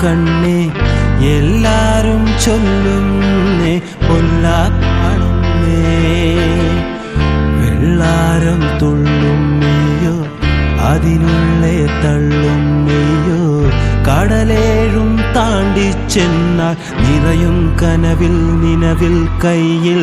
കണ്ണേ എല്ലാരും ചൊല്ലുന്നേ പൊല്ലാപ്പാണെന്നേ വെള്ളാരം തുള്ളും മെയ്യോ അതിനുള്ളേ തള്ളും മെയ്യോ കടലേഴും താണ്ടിച്ചെന്നാൽ നിറയും കനവിൽ നിലവിൽ കയ്യിൽ